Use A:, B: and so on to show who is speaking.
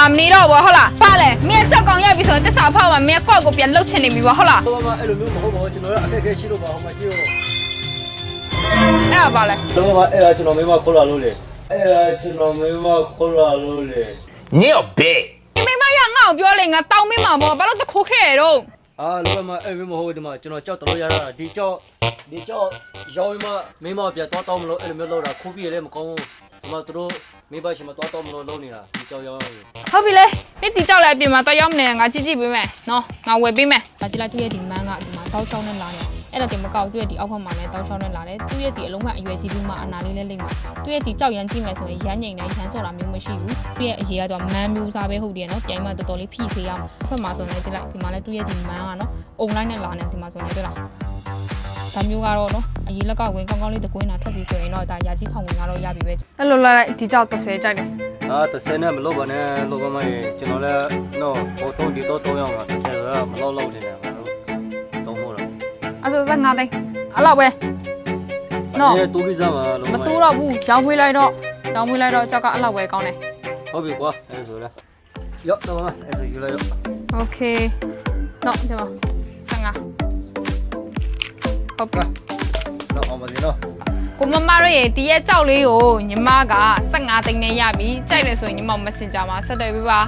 A: လားမနေတော့ဘူးဟုတ်လားပါလေမင်းကြောက်ကောင်ရပြီဆိုရင်တစ္ဆာဖောက်မှာမင်းကော့ကိုပြန်လှုပ်ချင်နေပြီပေါ့ဟုတ်လား
B: တော့မှအဲ့လိုမျိုးမဟုတ်ပါဘူးကျွန်တော်လည်းအခက်အခဲရှိလို့ပါအောင်မကြည့်ရော
A: အဲ့ဒါပါလေ
B: တော့မှအဲ့ဒါကျွန်တော်မိမခေါ်လာလို့လေအဲ့ဒါကျွန်တော်မိမခေါ်လာလို့လေ
C: 你要背。
A: မိမရငါ့ကိုပြောလေငါတောင်းမင်းမှာပေါ့ဘာလို့တခိုးခဲ့ရတော့
B: အာလောမအဲ့လိုမဟုတ်ဒီမှာကျွန်တော်ကြောက်တော်ရတာဒီကြောက်ရောင်းမိမပြတ်တော့မလို့အဲ့လိုမျိုးလောက်တာခိုးပြီးလည်းမကောင်းဘူးဒီမှာသူတို့မိဘရှင်မတော့မလို့လုံးနေတာဒီကြောက်ရောင်း
A: ဟုတ်ပြီလေပြစ်တီကြောက်လိုက်ပြင်မှာတော့ရောက်နေငါကြည့်ကြည့်ပေးမယ်နော်ငါဝယ်ပေးမယ်ဒါကြည့်လိုက်သူ့ရဲ့ဒီမန်းကဒီမှာတောက်ချောင်းနဲ့လာနေအဲ့တော့ဒီမကောက်သူ့ရဲ့ဒီအောက်ဖက်မှာလည်းတောက်ချောင်းနဲ့လာတယ်သူ့ရဲ့ဒီအလုံးမှအရွယ်ကြီးပြီးမှအနာလေးလည်းလိမ့်မှာသူ့ရဲ့ဒီကြောက်ရမ်းကြည့်မယ်ဆိုရင်ရမ်းငိန်နဲ့ရမ်းစော်တာမျိုးမရှိဘူးသူ့ရဲ့အရေးကတော့မန်းမျိုးစားပဲဟုတ်တယ်နော်ပြိုင်မှတော်တော်လေးဖိဖေးရမှာဖက်မှာဆိုရင်ကြည့်လိုက်ဒီမှာလည်းသူ့ရဲ့ဒီမန်းကနော်အုံလိုက်နဲ့လာနေဒီမှာဆိုရင်တွေ့လားဒါမျိုးကတော့နော်အရေးလက်ကောက်ဝင်ကောင်းကောင်းလေးတကွင်းတာထွက်ပြီးဆိုရင်တော့ဒါရာကြီးထောင်ဝင်ကတော့ရပြီပဲအဲ့လိုလိုက်ဒီကြောက်30ကြိုက်တယ်
B: အာ30နဲ့မလုပ်ပါနဲ့လုပ်ပါမရေကျွန်တော်လည်းတော့ဟိုတုံးဒီတော့3ရောက်မှာ30ဆိုတော့မလောက်နေတယ်ငါတို့တော့ဟုတ်လား
A: အဲ့ဆို15သိန်းအဲ့လောက်ပဲနော်
B: အဲ့တူးကိစ္စမှာလုံး
A: မတူတော့ဘူးရောင်းဝေးလိုက်တော့ကြောက်ကအဲ့လောက်ပဲကောင်းတယ်
B: ဟုတ်ပြီကွာအဲ့ဆိုလားရော့တော့အဲ့ဆိုယူလိုက်ရော့
A: โอเคနော်ဒီမှာ15ဟုတ်ပြီ
B: တော့အောင်ပါစေနော်
A: ကိုမမတို့ရေဒီရဲ့ကြောက်လေးကိုညီမက15သိန်းနဲ့ရပြီကြိုက်တယ်ဆိုရင်ညီမ Messenger မှာဆက်သွယ်ပေးပါ